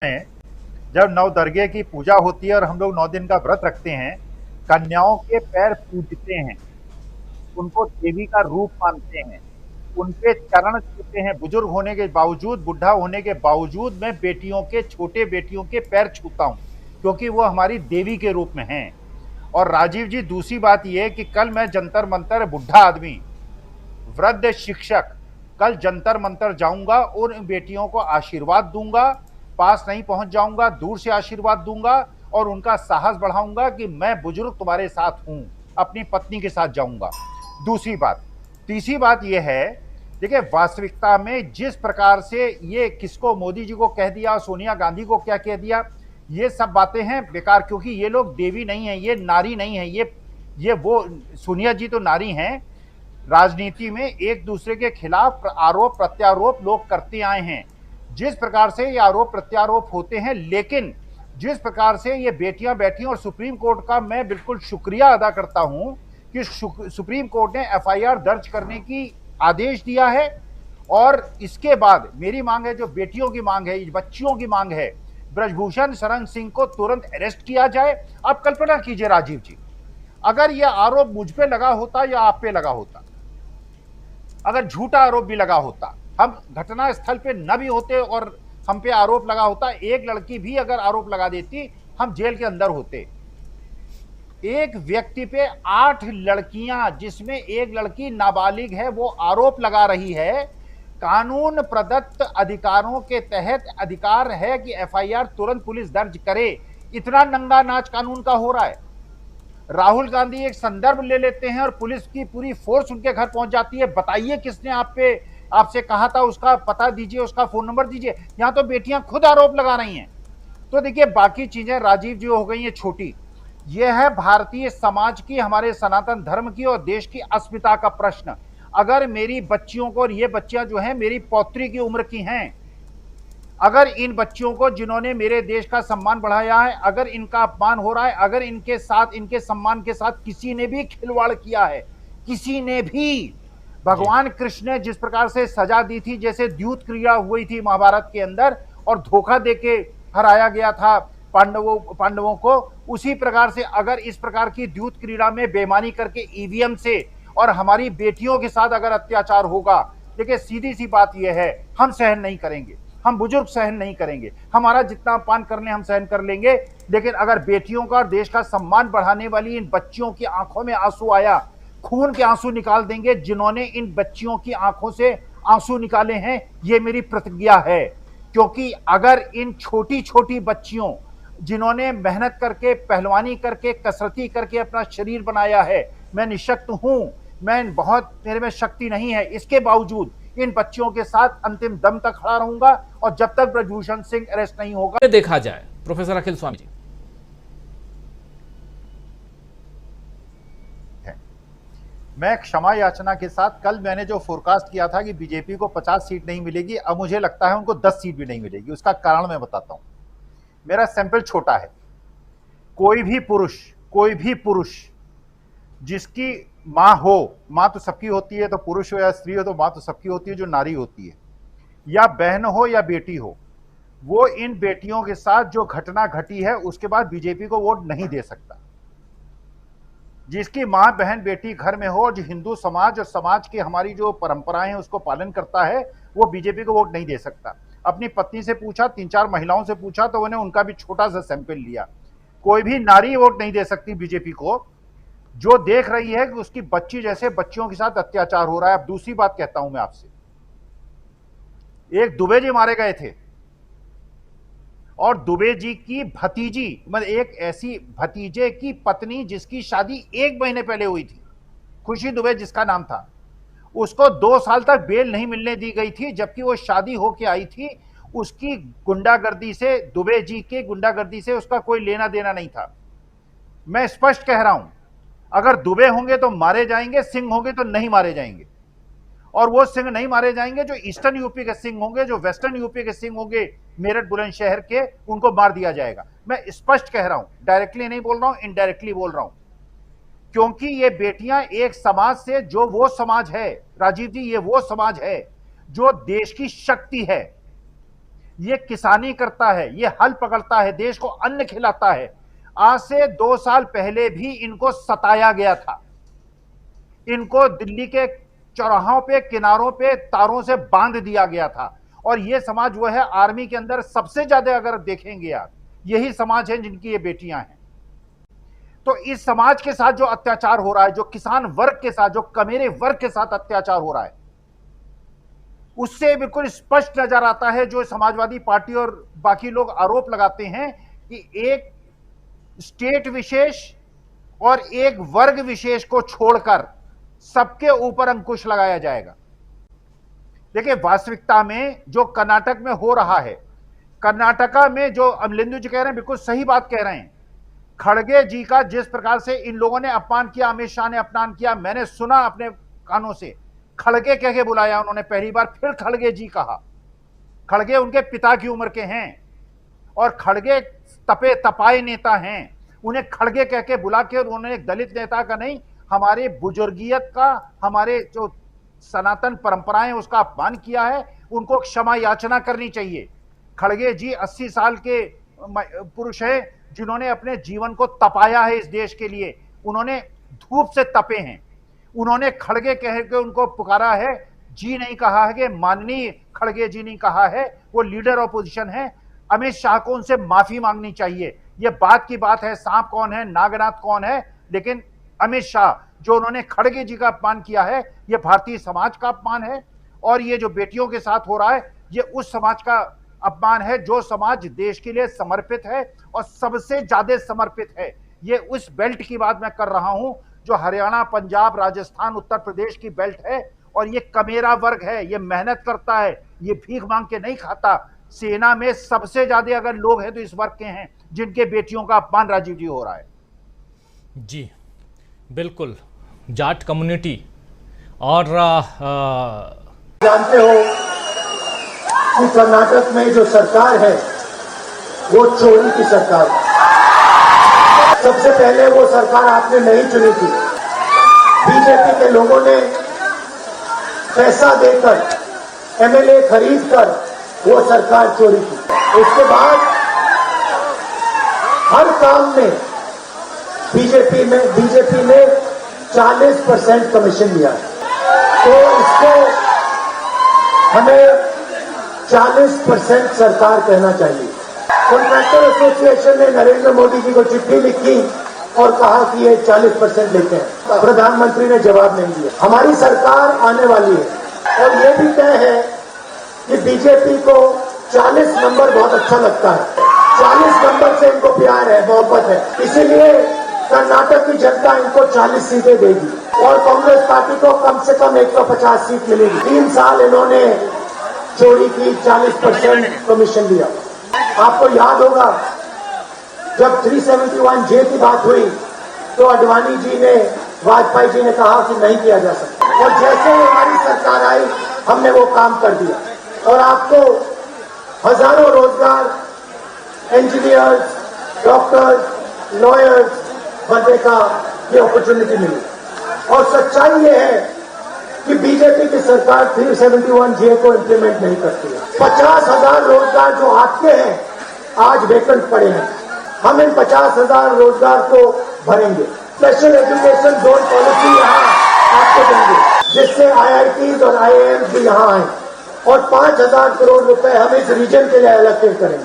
में जब नवदुर्गे की पूजा होती है और हम लोग 9 दिन का व्रत रखते हैं, कन्याओं के पैर पूजते हैं, उनको देवी का रूप मानते हैं, उनके चरण छूते हैं। बुजुर्ग होने के बावजूद, बुढ़ा होने के बावजूद मैं बेटियों के, छोटे बेटियों के पैर छूता हूं, क्योंकि वो हमारी देवी के रूप में हैं। और राजीव जी, दूसरी बात यह कि कल मैं जंतर मंतर, बुढ़ा आदमी, वृद्ध शिक्षक, कल जंतर मंतर जाऊंगा और इन बेटियों को आशीर्वाद दूंगा। पास नहीं पहुंच जाऊंगा, दूर से आशीर्वाद दूंगा और उनका साहस बढ़ाऊंगा कि मैं बुजुर्ग तुम्हारे साथ हूं। अपनी पत्नी के साथ जाऊंगा। दूसरी बात, तीसरी बात यह है, देखिए वास्तविकता में जिस प्रकार से ये किसको, मोदी जी को कह दिया, सोनिया गांधी को क्या कह दिया, ये सब बातें हैं बेकार, क्योंकि ये लोग देवी नहीं है, ये नारी नहीं है, ये वो सोनिया जी तो नारी हैं। राजनीति में एक दूसरे के खिलाफ आरोप प्रत्यारोप लोग करते आए हैं। जिस प्रकार से ये आरोप प्रत्यारोप होते हैं, लेकिन जिस प्रकार से ये बेटियां बैठी, और सुप्रीम कोर्ट का मैं बिल्कुल शुक्रिया अदा करता हूं कि सुप्रीम कोर्ट ने एफआईआर दर्ज करने की आदेश दिया है। और इसके बाद मेरी मांग है, जो बेटियों की मांग है, बच्चियों की मांग है, ब्रजभूषण शरण सिंह को तुरंत अरेस्ट किया जाए। आप कल्पना कीजिए राजीव जी, अगर यह आरोप मुझ पे लगा होता या आप पे लगा होता, अगर झूठा आरोप भी लगा होता, हम घटना स्थल पे न भी होते और हम पे आरोप लगा होता, एक लड़की भी अगर आरोप लगा देती, हम जेल के अंदर होते। एक व्यक्ति पे 8 लड़कियां, जिसमें एक लड़की नाबालिग है, वो आरोप लगा रही है। कानून प्रदत्त अधिकारों के तहत अधिकार है कि एफआईआर तुरंत पुलिस दर्ज करे। इतना नंगा नाच कानून का हो रहा है। राहुल गांधी एक संदर्भ ले लेते हैं और पुलिस की पूरी फोर्स उनके घर पहुंच जाती है। बताइए किसने आपसे कहा था, उसका पता दीजिए, उसका फोन नंबर दीजिए। यहां तो बेटियां खुद आरोप लगा रही हैं। तो देखिए, बाकी चीजें राजीव जी हो गई हैं छोटी। यह है भारतीय समाज की, हमारे सनातन धर्म की और देश की अस्मिता का प्रश्न। अगर मेरी बच्चियों को, और ये बच्चियां जो हैं मेरी पौत्री की उम्र की हैं, अगर इन बच्चियों को, जिन्होंने मेरे देश का सम्मान बढ़ाया है, अगर इनका अपमान हो रहा है, अगर इनके साथ, इनके सम्मान के साथ किसी ने भी खिलवाड़ किया है, किसी ने भी, भगवान कृष्ण ने जिस प्रकार से सजा दी थी, जैसे द्यूत क्रिया हुई थी महाभारत के अंदर और धोखा देके हराया गया था पांडवों को, उसी प्रकार से अगर इस प्रकार की द्यूत क्रीड़ा में बेईमानी करके ईवीएम से और हमारी बेटियों के साथ अगर अत्याचार होगा, देखिए सीधी सी बात यह है, हम सहन नहीं करेंगे। हम बुजुर्ग सहन नहीं करेंगे। हमारा जितना अपमान कर ले हम सहन कर लेंगे, लेकिन अगर बेटियों का और देश का सम्मान बढ़ाने वाली इन बच्चियों की आंखों में आंसू आया, खून के आंसू निकाल देंगे। जिन्होंने इन बच्चियों की आंखों से आंसू निकाले हैं, ये मेरी प्रतिज्ञा है। क्योंकि अगर इन छोटी छोटी बच्चियों, जिन्होंने मेहनत करके, पहलवानी करके, कसरती करके अपना शरीर बनाया है, मैं निशक्त हूं, मैं बहुत, मेरे में शक्ति नहीं है, इसके बावजूद इन बच्चियों के साथ अंतिम दम तक खड़ा रहूंगा। और जब तक ब्रजभूषण सिंह अरेस्ट नहीं होगा, देखा जाए प्रोफेसर अखिल स्वामी जी, मैं क्षमा याचना के साथ, कल मैंने जो फोरकास्ट किया था कि बीजेपी को 50 सीट नहीं मिलेगी, अब मुझे लगता है उनको 10 सीट भी नहीं मिलेगी। उसका कारण मैं बताता हूं। मेरा सैंपल छोटा है। कोई भी पुरुष जिसकी मां हो, मां तो सबकी होती है, तो पुरुष हो या स्त्री हो, तो मां तो सबकी होती है, जो नारी होती है, या बहन हो या बेटी हो, वो इन बेटियों के साथ जो घटना घटी है उसके बाद बीजेपी को वोट नहीं दे सकता। जिसकी मां, बहन, बेटी घर में हो और जो हिंदू समाज और समाज की हमारी जो परंपराएं हैं उसको पालन करता है, वो बीजेपी को वोट नहीं दे सकता। अपनी पत्नी से पूछा, 3-4 महिलाओं से पूछा, तो उन्हें उनका भी छोटा सा सैंपल लिया। कोई भी नारी वोट नहीं दे सकती बीजेपी को, जो देख रही है कि उसकी बच्ची जैसे बच्चियों के साथ अत्याचार हो रहा है। अब दूसरी बात कहता हूं मैं आपसे, एक दुबे जी मारे गए थे, और दुबे जी की भतीजी, मतलब एक ऐसी भतीजे की पत्नी जिसकी शादी 1 महीने पहले हुई थी, खुशी दुबे जिसका नाम था, उसको 2 साल तक बेल नहीं मिलने दी गई थी, जबकि वो शादी होके आई थी। उसकी गुंडागर्दी से, दुबे जी के गुंडागर्दी से उसका कोई लेना देना नहीं था। मैं स्पष्ट कह रहा हूं, अगर दुबे होंगे तो मारे जाएंगे, सिंह होंगे तो नहीं मारे जाएंगे। और वो सिंह नहीं मारे जाएंगे जो ईस्टर्न यूपी के सिंह होंगे, जो वेस्टर्न यूपी के सिंह होंगे, मेरठ बुलंदशहर के, उनको मार दिया जाएगा। मैं स्पष्ट कह रहा हूं, डायरेक्टली नहीं बोल रहा हूं, इनडायरेक्टली बोल रहा हूं। क्योंकि ये बेटियां एक समाज से, जो वो समाज है राजीव जी, ये वो समाज है जो देश की शक्ति है। ये किसानी करता है, ये हल पकड़ता है, देश को अन्न खिलाता है। आज से 2 साल पहले भी इनको सताया गया था। इनको दिल्ली के चौराहों पे, किनारों पे तारों से बांध दिया गया था। और ये समाज वो है, आर्मी के अंदर सबसे ज्यादा अगर देखेंगे आप, यही समाज है जिनकी ये बेटियां हैं। तो इस समाज के साथ जो अत्याचार हो रहा है, जो किसान वर्ग के साथ, जो कमेरे वर्ग के साथ अत्याचार हो रहा है, उससे बिल्कुल स्पष्ट नजर आता है जो समाजवादी पार्टी और बाकी लोग आरोप लगाते हैं कि एक स्टेट विशेष और एक वर्ग विशेष को छोड़कर सबके ऊपर अंकुश लगाया जाएगा। देखिए, वास्तविकता में जो कर्नाटक में हो रहा है, कर्नाटका में जो अमलेंदु जी कह रहे हैं, बिल्कुल सही बात कह रहे हैं। खड़गे जी का जिस प्रकार से इन लोगों ने अपमान किया, अमित शाह ने अपमान किया, मैंने सुना अपने कानों से, खड़गे कह के बुलाया उन्होंने पहली बार, फिर खड़गे जी कहा। खड़गे उनके पिता की उम्र के हैं और खड़गे तपे तपाए नेता हैं। उन्हें खड़गे कह के बुला के उन्होंने एक दलित नेता का नहीं, हमारे बुजुर्गियत का, हमारे जो सनातन परंपराएं उसका अपमान किया है। उनको क्षमा याचना करनी चाहिए। खड़गे जी 80 साल के पुरुष हैं जिन्होंने अपने जीवन को तपाया है इस देश के लिए। उन्होंने धूप से तपे हैं। उन्होंने खड़गे कह के उनको पुकारा है, जी नहीं कहा है कि माननीय खड़गे जी नहीं कहा है, वो लीडर ऑपोजिशन है। अमित शाह को उनसे माफी मांगनी चाहिए। ये बात की बात है, सांप कौन है, नागनाथ कौन है, लेकिन अमित शाह जो उन्होंने खड़गे जी का अपमान किया है, ये भारतीय समाज का अपमान है। और ये जो बेटियों के साथ हो रहा है, ये उस समाज का अपमान है जो समाज देश के लिए समर्पित है और सबसे ज्यादा समर्पित है। ये उस बेल्ट की बात मैं कर रहा हूं जो हरियाणा, पंजाब, राजस्थान, उत्तर प्रदेश की बेल्ट है। और ये कमेरा वर्ग है, ये मेहनत करता है, ये भीख मांग के नहीं खाता। सेना में सबसे ज्यादा अगर लोग हैं तो इस वर्ग के हैं जिनके बेटियों का अपमान राजीव जी हो रहा है। जी बिल्कुल, जाट कम्युनिटी और जानते हो कि कर्नाटक में जो सरकार है वो चोरी की सरकार है। सबसे पहले वो सरकार आपने नहीं चुनी थी, बीजेपी के लोगों ने पैसा देकर, एमएलए खरीदकर वो सरकार चोरी की। उसके बाद हर काम में बीजेपी ने 40% कमीशन लिया है। तो इसको हमें 40% सरकार कहना चाहिए। कॉन्ट्रैक्टर एसोसिएशन ने नरेंद्र मोदी जी को चिट्ठी लिखी और कहा कि ये 40% लेते हैं। प्रधानमंत्री ने जवाब नहीं दिया। हमारी सरकार आने वाली है और ये भी तय है कि बीजेपी को 40 नंबर बहुत अच्छा लगता है। 40 नंबर से इनको प्यार है, मोहब्बत है, इसीलिए कर्नाटक की जनता इनको 40 सीटें देगी और कांग्रेस पार्टी को कम से कम 150 सीट मिलेगी। 3 साल इन्होंने चोरी की, 40% कमीशन लिया। आपको याद होगा जब 371J की बात हुई तो अडवाणी जी ने, वाजपेयी जी ने कहा कि नहीं किया जा सकता, और जैसे ही हमारी सरकार आई हमने वो काम कर दिया और आपको हजारों रोजगार, इंजीनियर्स, डॉक्टर्स, लॉयर्स बनने का ये अपॉर्चुनिटी मिली। और सच्चाई ये है कि बीजेपी की सरकार 371J को इंप्लीमेंट नहीं करती है। 50,000 रोजगार जो आपके हैं आज वेकेंट पड़े हैं, हम इन 50,000 रोजगार को भरेंगे। स्पेशल एजुकेशन जोन पॉलिसी यहाँ आपको देंगे जिससे IITs और IIMs भी यहाँ आए और 5,000 करोड़ रुपए हम इस रीजन के लिए अलग करेंगे।